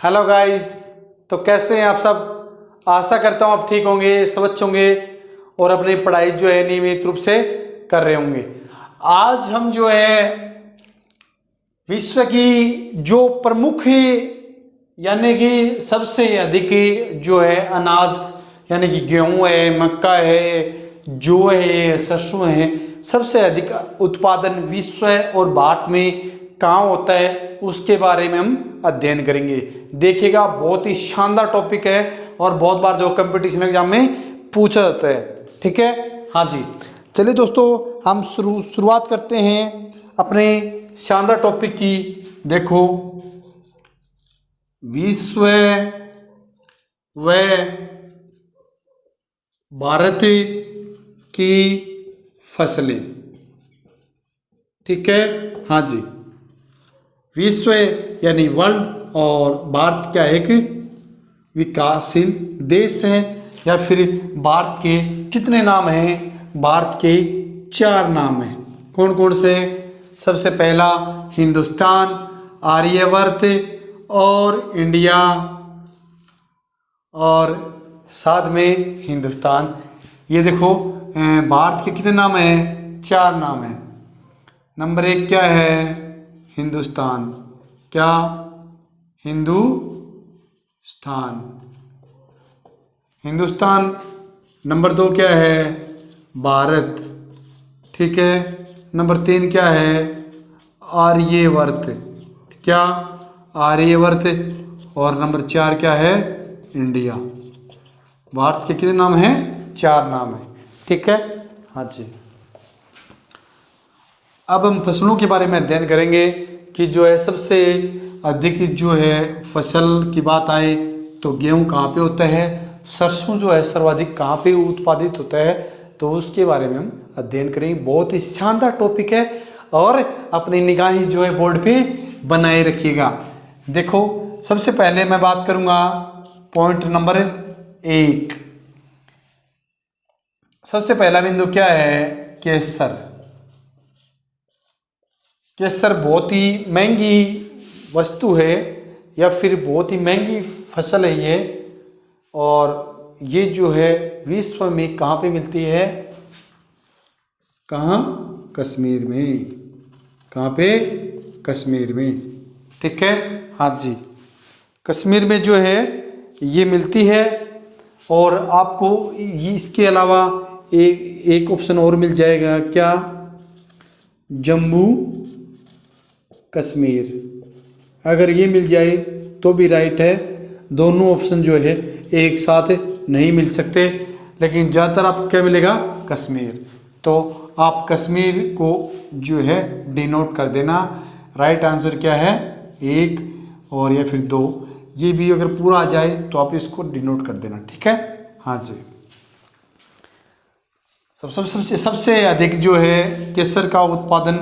Hello guys. तो कैसे हैं आप सब। आशा करता हूँ आप ठीक होंगे, स्वस्थ होंगे और अपनी पढ़ाई जो है नियमित रूप से कर रहे होंगे। आज हम जो है विश्व की जो प्रमुख यानी कि सबसे अधिक जो है अनाज यानी कि गेहूं है, मक्का है, जौ है, सरसों है, सबसे अधिक उत्पादन विश्व और भारत में कहाँ होता है उसके बारे में हम अध्ययन करेंगे। देखिएगा बहुत ही शानदार टॉपिक है और बहुत बार जो कंपटीशन एग्जाम में पूछा जाता है। ठीक है, हाँ जी। चलिए दोस्तों, हम शुरुआत करते हैं अपने शानदार टॉपिक की। देखो, विश्व व भारत की फसलें। ठीक है, हाँ जी। विश्व यानी वर्ल्ड और भारत क्या एक विकासशील देश है। या फिर भारत के कितने नाम हैं? भारत के 4 नाम हैं। कौन कौन से? सबसे पहला हिंदुस्तान, आर्यवर्त और इंडिया, और साथ में हिंदुस्तान। ये देखो, भारत के कितने नाम हैं? 4 नाम हैं। नंबर 1 क्या है? हिंदुस्तान। क्या? हिंदुस्तान। नंबर 2 क्या है? भारत। ठीक है। नंबर 3 क्या है? आर्यवर्त। क्या? आर्यवर्त। और नंबर 4 क्या है? इंडिया। भारत के कितने नाम हैं? 4 नाम हैं। ठीक है, हाँ जी। अब हम फसलों के बारे में अध्ययन करेंगे कि जो है सबसे अधिक जो है फसल की बात आए तो गेहूं कहाँ पे होता है, सरसों जो है सर्वाधिक कहाँ पे उत्पादित होता है, तो उसके बारे में हम अध्ययन करेंगे। बहुत ही शानदार टॉपिक है और अपनी निगाहें जो है बोर्ड पे बनाए रखिएगा। देखो, सबसे पहले मैं बात करूंगा पॉइंट नंबर 1। सबसे पहला बिंदु क्या है? केसर। केसर बहुत ही महंगी वस्तु है या फिर बहुत ही महंगी फसल है ये। और ये जो है विश्व में कहाँ पे मिलती है? कहाँ? कश्मीर में। कहाँ पे? कश्मीर में। ठीक है, हाँ जी। कश्मीर में जो है ये मिलती है। और आपको ये इसके अलावा एक ऑप्शन और मिल जाएगा। क्या? जम्मू कश्मीर। अगर ये मिल जाए तो भी राइट है। दोनों ऑप्शन जो है एक साथ नहीं मिल सकते, लेकिन ज़्यादातर आपको क्या मिलेगा? कश्मीर। तो आप कश्मीर को जो है डिनोट कर देना। राइट आंसर क्या है? 1 और या फिर 2। ये भी अगर पूरा आ जाए तो आप इसको डिनोट कर देना। ठीक है, हाँ जी। सबसे अधिक जो है केसर का उत्पादन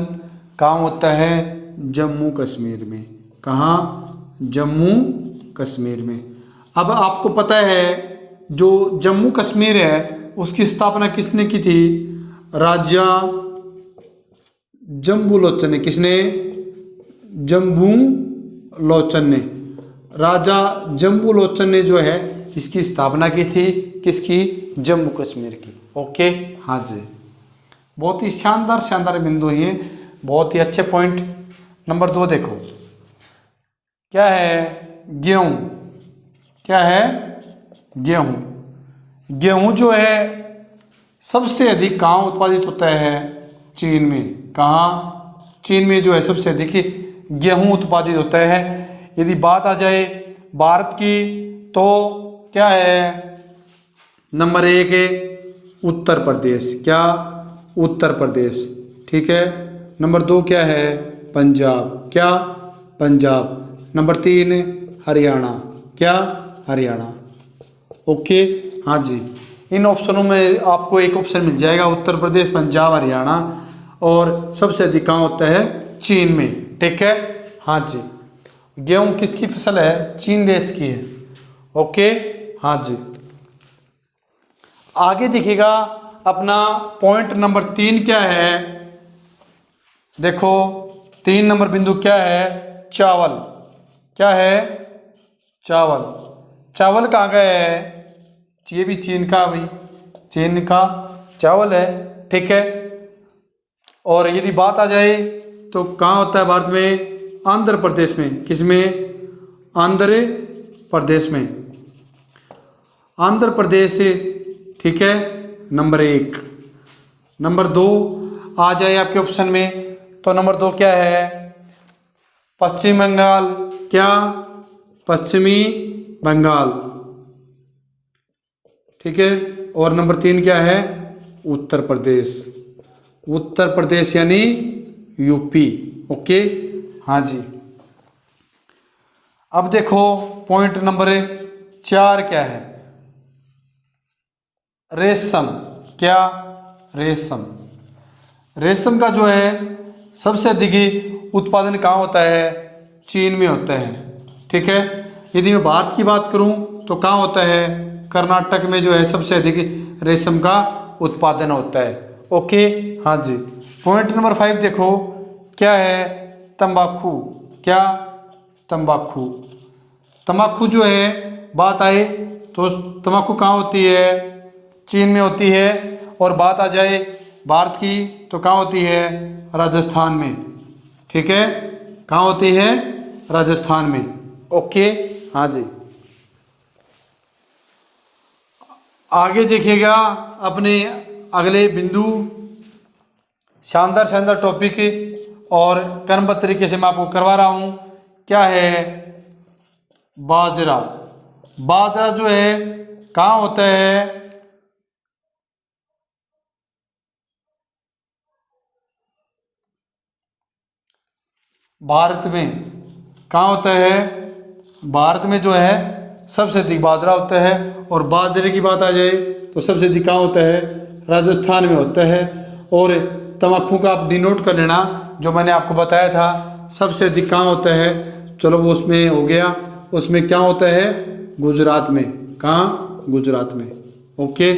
कहाँ होता है? जम्मू कश्मीर में। कहाँ? जम्मू कश्मीर में। अब आपको पता है जो जम्मू कश्मीर है उसकी स्थापना किसने की थी? राजा जम्बूलोचन ने। किसने? जम्बूलोचन ने। राजा जम्बूलोचन ने जो है इसकी स्थापना की थी। किसकी? जम्मू कश्मीर की। ओके, हाँ जी। बहुत ही शानदार शानदार बिंदु है, बहुत ही अच्छे पॉइंट। नंबर 2 देखो, क्या है? गेहूं। क्या है? गेहूं। गेहूं जो है सबसे अधिक कहाँ उत्पादित होता है? चीन में। कहाँ? चीन में जो है सबसे अधिक गेहूं उत्पादित होता है। यदि बात आ जाए भारत की तो क्या है? नंबर 1 है उत्तर प्रदेश। क्या? उत्तर प्रदेश। ठीक है। नंबर 2 क्या है? पंजाब। क्या? पंजाब। नंबर 3 हरियाणा। क्या? हरियाणा। ओके, हाँ जी। इन ऑप्शनों में आपको एक ऑप्शन मिल जाएगा उत्तर प्रदेश, पंजाब, हरियाणा। और सबसे अधिक कहाँ होता है? चीन में। ठीक है, हाँ जी। गेहूं किसकी फसल है? चीन देश की है। ओके, हाँ जी। आगे देखिएगा अपना पॉइंट नंबर 3 क्या है? देखो, 3 नंबर बिंदु क्या है? चावल। क्या है? चावल। चावल कहाँ का है? ये भी चीन का, भाई चीन का चावल है, ठीक है। और यदि बात आ जाए तो कहाँ होता है भारत में? आंध्र प्रदेश में। किसमें? आंध्र प्रदेश में, आंध्र प्रदेश, ठीक है, नंबर 1। नंबर 2 आ जाए आपके ऑप्शन में, तो नंबर 2 क्या है? पश्चिम बंगाल। क्या? पश्चिमी बंगाल, ठीक है। और नंबर 3 क्या है? उत्तर प्रदेश। उत्तर प्रदेश यानी यूपी, ओके, हाँ जी। अब देखो पॉइंट नंबर 4 क्या है? रेशम। क्या? रेशम। रेशम का जो है सबसे अधिक उत्पादन कहाँ होता है? चीन में होता है, ठीक है। यदि मैं भारत की बात करूं तो कहाँ होता है? कर्नाटक में जो है सबसे अधिक रेशम का उत्पादन होता है, ओके, हाँ जी। पॉइंट नंबर 5 देखो क्या है? तंबाकू। क्या? तंबाकू। तंबाकू जो है बात आए तो तंबाकू कहाँ होती है? चीन में होती है। और बात आ जाए भारत की तो कहाँ होती है? राजस्थान में, ठीक है। कहाँ होती है? राजस्थान में, ओके, हाँ जी। आगे देखिएगा अपने अगले बिंदु, शानदार शानदार टॉपिक और क्रमबद्ध तरीके से मैं आपको करवा रहा हूँ। क्या है? बाजरा। बाजरा जो है कहाँ होता है? भारत में। कहाँ होता है? भारत में जो है सबसे अधिक बाजरा होता है। और बाजरे की बात आ जाए तो सबसे अधिक कहाँ होता है? राजस्थान में होता है। और तम्बाकू का आप डिनोट कर लेना, जो मैंने आपको बताया था सबसे अधिक कहाँ होता है। चलो वो उसमें हो गया, उसमें क्या होता है? गुजरात में। कहाँ? गुजरात में, ओके,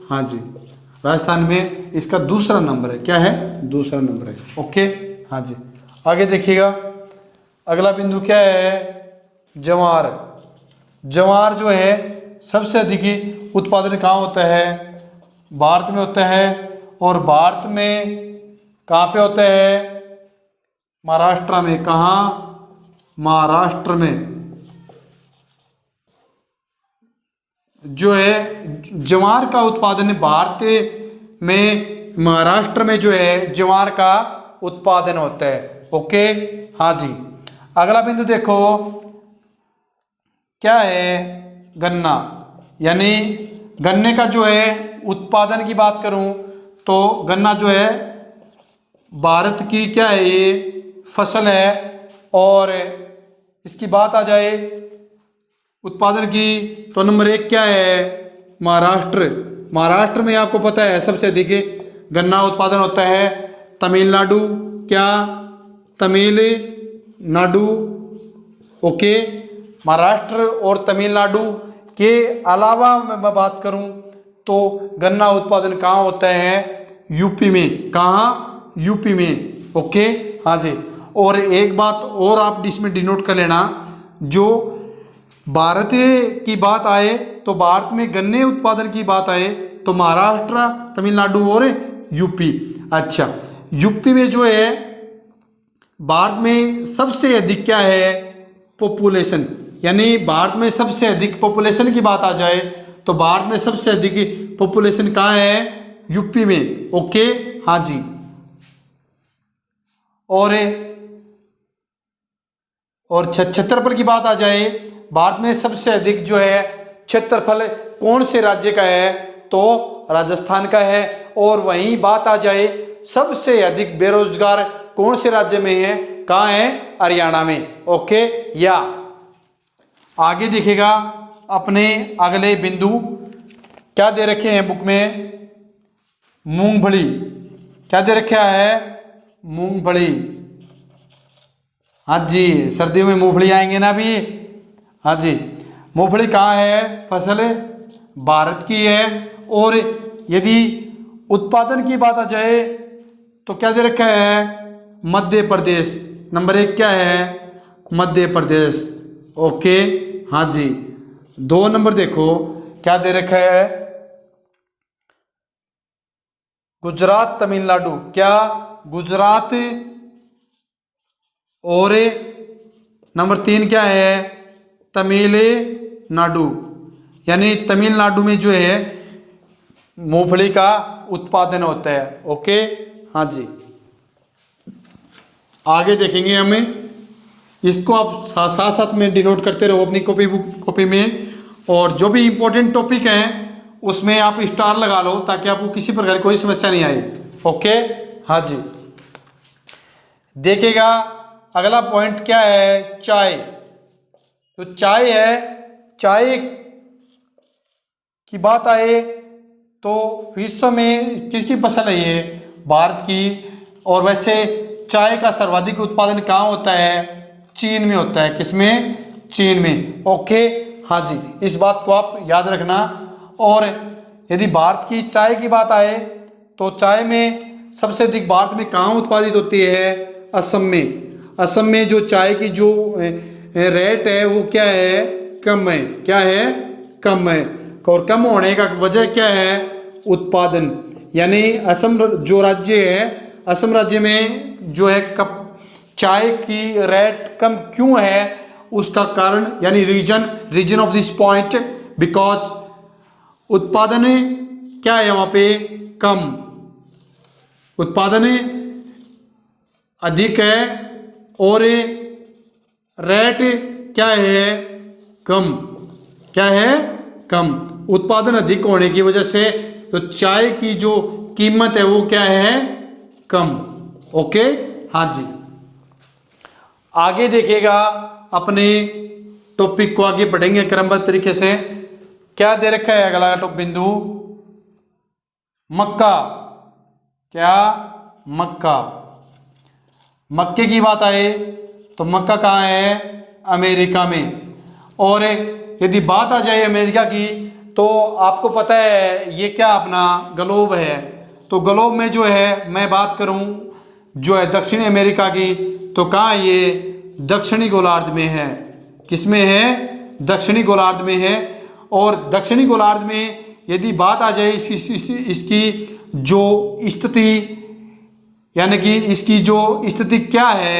हाँ जी। राजस्थान में इसका दूसरा नंबर है। क्या है? दूसरा नंबर है, ओके, हाँ जी। आगे देखिएगा अगला बिंदु क्या है? ज्वार। ज्वार जो है सबसे अधिक उत्पादन कहाँ होता है? भारत में होता है। और भारत में कहाँ पे होता है? महाराष्ट्र में। कहाँ? महाराष्ट्र में जो है ज्वार का उत्पादन भारत में, महाराष्ट्र में जो है ज्वार का उत्पादन होता है, ओके, हाँ जी। अगला बिंदु देखो क्या है? गन्ना। यानी गन्ने का जो है उत्पादन की बात करूं तो गन्ना जो है भारत की क्या है? ये फसल है। और इसकी बात आ जाए उत्पादन की तो नंबर 1 क्या है? महाराष्ट्र। महाराष्ट्र में आपको पता है सबसे अधिक गन्ना उत्पादन होता है। तमिलनाडु। क्या? तमिलनाडु, ओके। महाराष्ट्र और तमिलनाडु के अलावा मैं बात करूं तो गन्ना उत्पादन कहाँ होता है? यूपी में। कहाँ? यूपी में, ओके, हाँ जी। और एक बात और आप इसमें डिनोट कर लेना, जो भारत की बात आए तो भारत में गन्ने उत्पादन की बात आए तो महाराष्ट्र, तमिलनाडु और यूपी। अच्छा, यूपी में जो है भारत में सबसे अधिक क्या है? पॉपुलेशन। यानी भारत में सबसे अधिक पॉपुलेशन की बात आ जाए तो भारत में सबसे अधिक पॉपुलेशन कहाँ है? यूपी में, ओके, हाँ जी। और क्षेत्रफल की बात आ जाए, भारत में सबसे अधिक जो है क्षेत्रफल कौन से राज्य का है? तो राजस्थान का है। और वहीं बात आ जाए सबसे अधिक बेरोजगार कौन से राज्य में है? कहाँ है? हरियाणा में, ओके। या आगे देखिएगा अपने अगले बिंदु क्या दे रखे हैं बुक में? मूंगफली। क्या दे रखा है? मूंगफली, हाँ जी। सर्दियों में मूंगफली आएंगे ना अभी, हाँ जी। मूंगफली कहाँ है? फसल भारत की है। और यदि उत्पादन की बात आ जाए तो क्या दे रखा है? मध्य प्रदेश। नंबर 1 क्या है? मध्य प्रदेश, ओके, हाँ जी। 2 नंबर देखो क्या दे रखा है, गुजरात तमिलनाडु, क्या गुजरात, और नंबर 3 क्या है, तमिलनाडु, यानी तमिलनाडु में जो है मूंगफली का उत्पादन होता है। ओके, हाँ जी। आगे देखेंगे हमें, इसको आप साथ साथ में डिनोट करते रहो अपनी कॉपी में, और जो भी इम्पोर्टेंट टॉपिक हैं उसमें आप स्टार लगा लो ताकि आपको किसी प्रकार की कोई समस्या नहीं आए। ओके, हाँ जी। देखिएगा अगला पॉइंट क्या है, चाय। तो चाय है, चाय की बात आए तो विश्व में किसकी फसल है ये, भारत की। और वैसे चाय का सर्वाधिक उत्पादन कहाँ होता है, चीन में होता है। किसमें, चीन में। ओके, हाँ जी, इस बात को आप याद रखना। और यदि भारत की चाय की बात आए तो चाय में सबसे अधिक भारत में कहाँ उत्पादित होती है, असम में। असम में जो चाय की जो रेट है वो क्या है, कम है। क्या है, कम है। और कम होने का वजह क्या है, उत्पादन। यानी असम जो राज्य है, असम राज्य में जो है कप चाय की रेट कम क्यों है, उसका कारण यानी reason of this point, because उत्पादन क्या है वहाँ पे, कम। उत्पादन अधिक है और रेट क्या है, कम। क्या है, कम। उत्पादन अधिक होने की वजह से तो चाय की जो कीमत है वो क्या है, कम। ओके, हाँ जी। आगे देखिएगा, अपने टॉपिक को आगे पढ़ेंगे क्रमबद्ध तरीके से। क्या दे रखा है अगला टॉप बिंदु, मक्का। क्या, मक्का। मक्के की बात आए तो मक्का कहाँ है, अमेरिका में। और यदि बात आ जाए अमेरिका की तो आपको पता है ये क्या अपना ग्लोब है। तो ग्लोब में जो है मैं बात करूं जो है दक्षिणी अमेरिका की, तो कहाँ ये दक्षिणी गोलार्ध में है। किसमें है, दक्षिणी गोलार्ध में है। और दक्षिणी गोलार्ध में यदि बात आ जाए इसकी जो स्थिति, यानी कि इसकी जो स्थिति क्या है,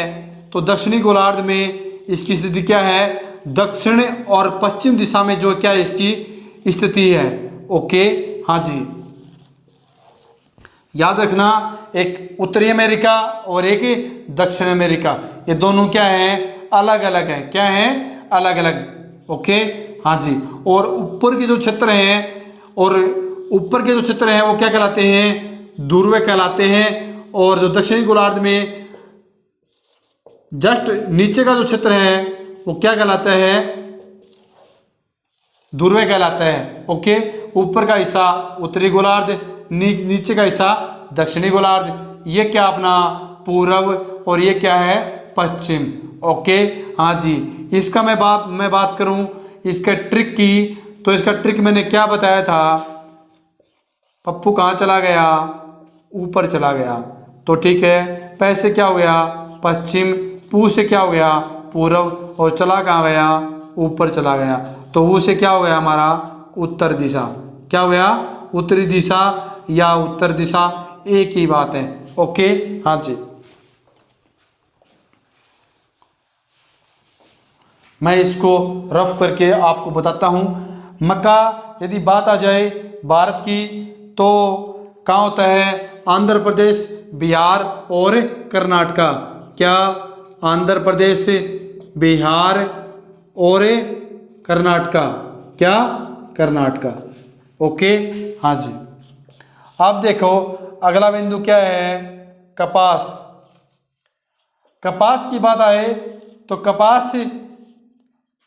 तो दक्षिणी गोलार्ध में इसकी स्थिति क्या है, दक्षिण और पश्चिम दिशा में जो क्या है इसकी स्थिति है। ओके, हाँ जी, याद रखना, एक उत्तरी अमेरिका और एक दक्षिण अमेरिका, ये दोनों क्या हैं, अलग अलग है। क्या है, अलग अलग। ओके, हाँ जी। और ऊपर के जो क्षेत्र हैं, और ऊपर के जो क्षेत्र हैं वो क्या कहलाते हैं, ध्रुव कहलाते हैं। और जो दक्षिणी गोलार्ध में जस्ट नीचे का जो क्षेत्र है वो क्या कहलाता है, ध्रुव कहलाता है। ओके, ऊपर का हिस्सा उत्तरी गोलार्ध, नीचे का हिस्सा दक्षिणी गोलार्ध। ये क्या अपना पूर्व और ये क्या है, पश्चिम। ओके, हाँ जी। इसका मैं बात करूं इसके ट्रिक की, तो इसका ट्रिक मैंने क्या बताया था, पप्पू कहाँ चला गया, ऊपर चला गया। तो ठीक है, पैसे क्या हो गया, पश्चिम, पू से क्या हो गया, पूर्व, और चला कहाँ गया, ऊपर चला गया। तो ऊ से क्या हो गया हमारा, उत्तर दिशा। क्या हो गया, उत्तरी दिशा या उत्तर दिशा, एक ही बात है। ओके, हाँ जी। मैं इसको रफ करके आपको बताता हूँ। मक्का यदि बात आ जाए भारत की तो कहाँ होता है, आंध्र प्रदेश, बिहार और कर्नाटका। क्या, आंध्र प्रदेश, बिहार और कर्नाटका। क्या, कर्नाटका। ओके, हाँ जी। अब देखो अगला बिंदु क्या है, कपास। कपास की बात आए तो कपास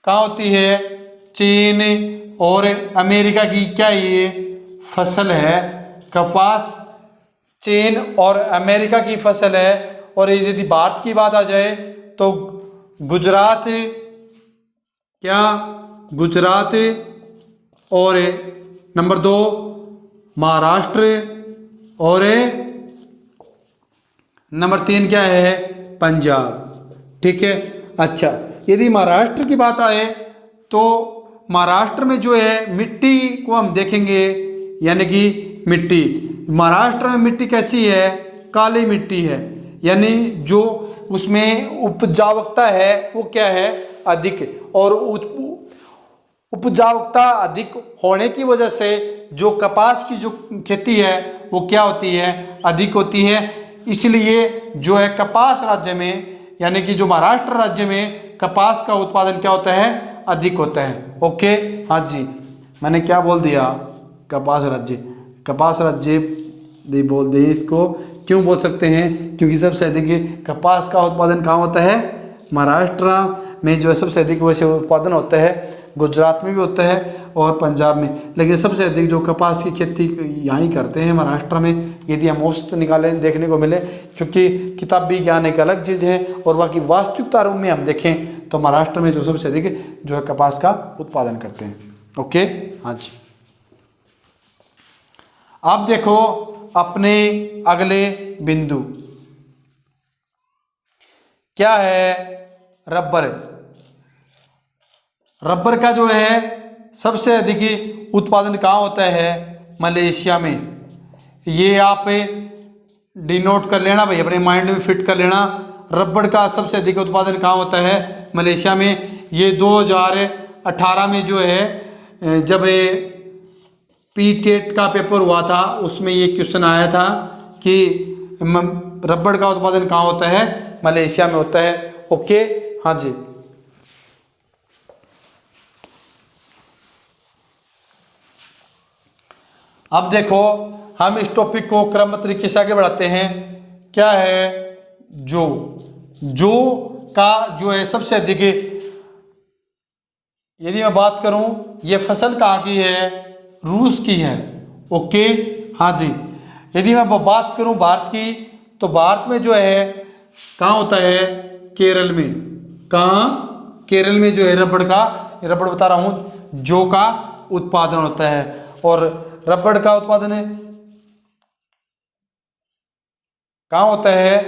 कहाँ होती है, चीन और अमेरिका की क्या ये फसल है। कपास चीन और अमेरिका की फसल है। और यदि भारत की बात आ जाए तो गुजरात, क्या, गुजरात, और नंबर 2 महाराष्ट्र, और नंबर 3 क्या है, पंजाब। ठीक है, अच्छा। यदि महाराष्ट्र की बात आए तो महाराष्ट्र में जो है मिट्टी को हम देखेंगे, यानी कि मिट्टी, महाराष्ट्र में मिट्टी कैसी है, काली मिट्टी है, यानी जो उसमें उपजावकता है वो क्या है, अधिक। और उपजावकता अधिक होने की वजह से जो कपास की जो खेती है वो क्या होती है, अधिक होती है। इसलिए जो है कपास राज्य में, यानी कि जो महाराष्ट्र राज्य में कपास का उत्पादन क्या होता है, अधिक होता है। ओके, हाँ जी, मैंने क्या बोल दिया, कपास राज्य, कपास राज्य बोल दें इसको। क्यों बोल सकते हैं, क्योंकि सबसे अधिक कपास का उत्पादन कहाँ होता है, महाराष्ट्र में जो है सबसे अधिक वैसे उत्पादन होता है, गुजरात में भी होता है और पंजाब में, लेकिन सबसे अधिक जो कपास की खेती यहाँ ही करते हैं महाराष्ट्र में, यदि हम औसत निकालें देखने को मिले। क्योंकि किताबी ज्ञान एक अलग चीज़ है और बाकी वास्तविकता रूप में हम देखें तो महाराष्ट्र में जो सबसे अधिक जो है कपास का उत्पादन करते हैं। ओके, हाँ जी। अब देखो अपने अगले बिंदु क्या है, रबर। रबर का जो है सबसे अधिक उत्पादन कहाँ होता है, मलेशिया में। ये आप डिनोट कर लेना भाई, अपने माइंड में फिट कर लेना। रबर का सबसे अधिक उत्पादन कहाँ होता है, मलेशिया में। ये 2018 में जो है जब पीटेट का पेपर हुआ था उसमें ये क्वेश्चन आया था कि रबर का उत्पादन कहाँ होता है, मलेशिया में होता है। ओके, हाँ जी। अब देखो हम इस टॉपिक को क्रम तरीके से आगे बढ़ाते हैं। क्या है, जो का जो है सबसे अधिक, यदि मैं बात करूं ये फसल कहाँ की है, रूस की है। ओके, हाँ जी। यदि मैं बात करूं भारत की तो भारत में जो है कहाँ होता है, केरल में। कहाँ, केरल में जो है रबड़ बता रहा हूँ, जो का उत्पादन होता है। और रबड़ का उत्पादन कहाँ होता है,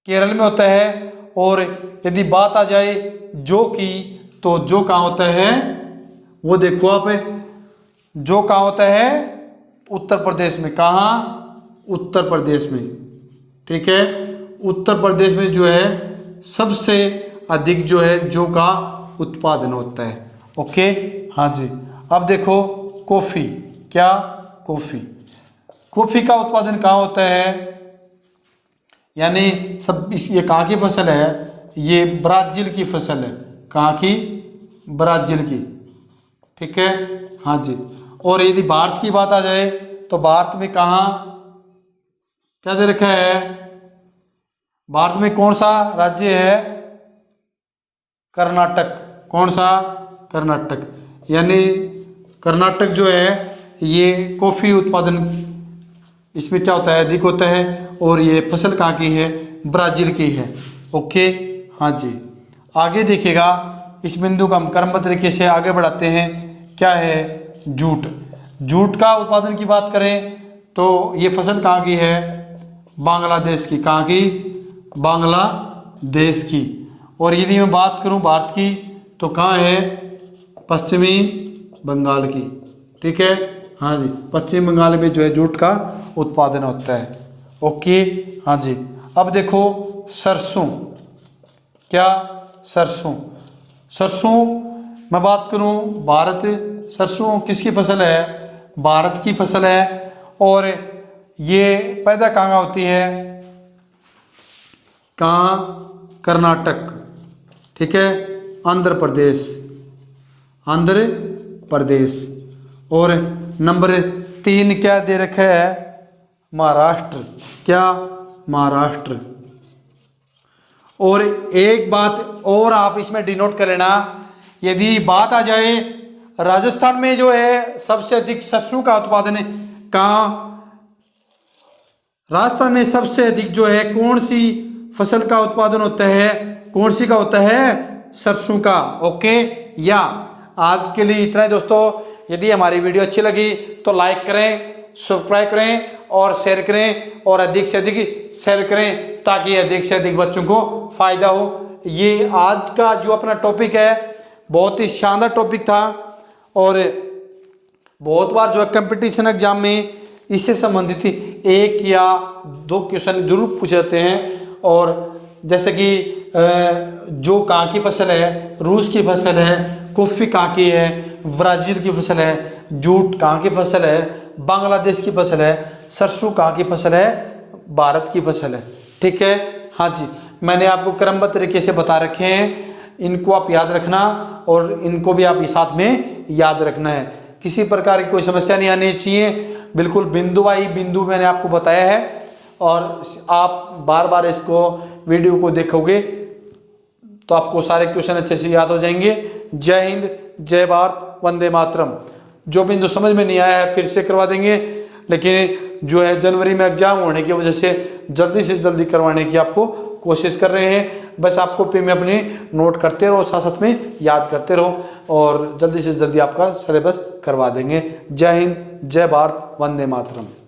केरल में होता है। और यदि बात आ जाए जो की, तो जो कहाँ होता है, वो देखो आप, जो कहाँ होता है, उत्तर प्रदेश में। कहाँ, उत्तर प्रदेश में। ठीक है, उत्तर प्रदेश में जो है सबसे अधिक जो है जो का उत्पादन होता है। ओके, हाँ जी। अब देखो कॉफ़ी, क्या, कॉफ़ी का उत्पादन कहाँ होता है, यानी ये कहाँ की फसल है, ये ब्राज़ील की फसल है। कहाँ की, ब्राज़ील की। ठीक है, हाँ जी। और यदि भारत की बात आ जाए तो भारत में कहाँ, क्या दे रखा है, भारत में कौन सा राज्य है, कर्नाटक। कौन सा, कर्नाटक। यानी कर्नाटक जो है ये कॉफ़ी उत्पादन इसमें क्या होता है, अधिक होता है। और ये फसल कहाँ की है, ब्राज़ील की है। ओके, हाँ जी। आगे देखिएगा, इस बिंदु का हम क्रमबद्ध तरीके से आगे बढ़ाते हैं। क्या है, जूट का उत्पादन की बात करें तो ये फसल कहाँ की है, बांग्लादेश की। कहाँ की, बांग्लादेश की। और यदि मैं बात करूँ भारत की तो कहाँ है, पश्चिमी बंगाल की। ठीक है, हाँ जी। पश्चिम बंगाल में जो है जूट का उत्पादन होता है। ओके, हाँ जी। अब देखो सरसों, क्या, सरसों मैं बात करूं भारत, सरसों किसकी फसल है, भारत की फसल है। और ये पैदा कहाँ होती है, कहाँ, कर्नाटक। ठीक है, आंध्र प्रदेश। और नंबर 3 क्या दे रखा है, महाराष्ट्र। क्या, महाराष्ट्र। और एक बात और आप इसमें डिनोट कर लेना, यदि बात आ जाए राजस्थान में जो है सबसे अधिक सरसों का उत्पादन है। कहाँ, राजस्थान में सबसे अधिक जो है कौन सी फसल का उत्पादन होता है, कौन सी का होता है, सरसों का। ओके, या आज के लिए इतना ही दोस्तों। यदि हमारी वीडियो अच्छी लगी तो लाइक करें, सब्सक्राइब करें और शेयर करें, और अधिक से अधिक शेयर करें ताकि अधिक से अधिक बच्चों को फ़ायदा हो। ये आज का जो अपना टॉपिक है बहुत ही शानदार टॉपिक था और बहुत बार जो है कंपटीशन एग्जाम में इससे संबंधित एक या दो क्वेश्चन जरूर पूछे जाते हैं। और जैसे कि जो कहाँ की फसल है, रूस की फसल है, कॉफ़ी कहाँ की है, ब्राज़ील की फसल है, जूट कहाँ की फसल है, बांग्लादेश की फसल है, सरसों कहाँ की फसल है, भारत की फसल है। ठीक है, हाँ जी, मैंने आपको क्रमबद्ध तरीके से बता रखे हैं, इनको आप याद रखना और इनको भी आप साथ में याद रखना है। किसी प्रकार की कोई समस्या नहीं आनी चाहिए, बिल्कुल बिंदु बाई बिंदु मैंने आपको बताया है और आप बार बार इसको वीडियो को देखोगे तो आपको सारे क्वेश्चन अच्छे से याद हो जाएंगे। जय हिंद, जय भारत, वंदे मातरम। जो बिंदु समझ में नहीं आया है फिर से करवा देंगे, लेकिन जो है जनवरी में एग्जाम होने की वजह से जल्दी से जल्दी करवाने की आपको कोशिश कर रहे हैं। बस आपको पे में अपने नोट करते रहो, साथ साथ में याद करते रहो और जल्दी से जल्दी आपका सिलेबस करवा देंगे। जय हिंद, जय भारत, वंदे मातरम।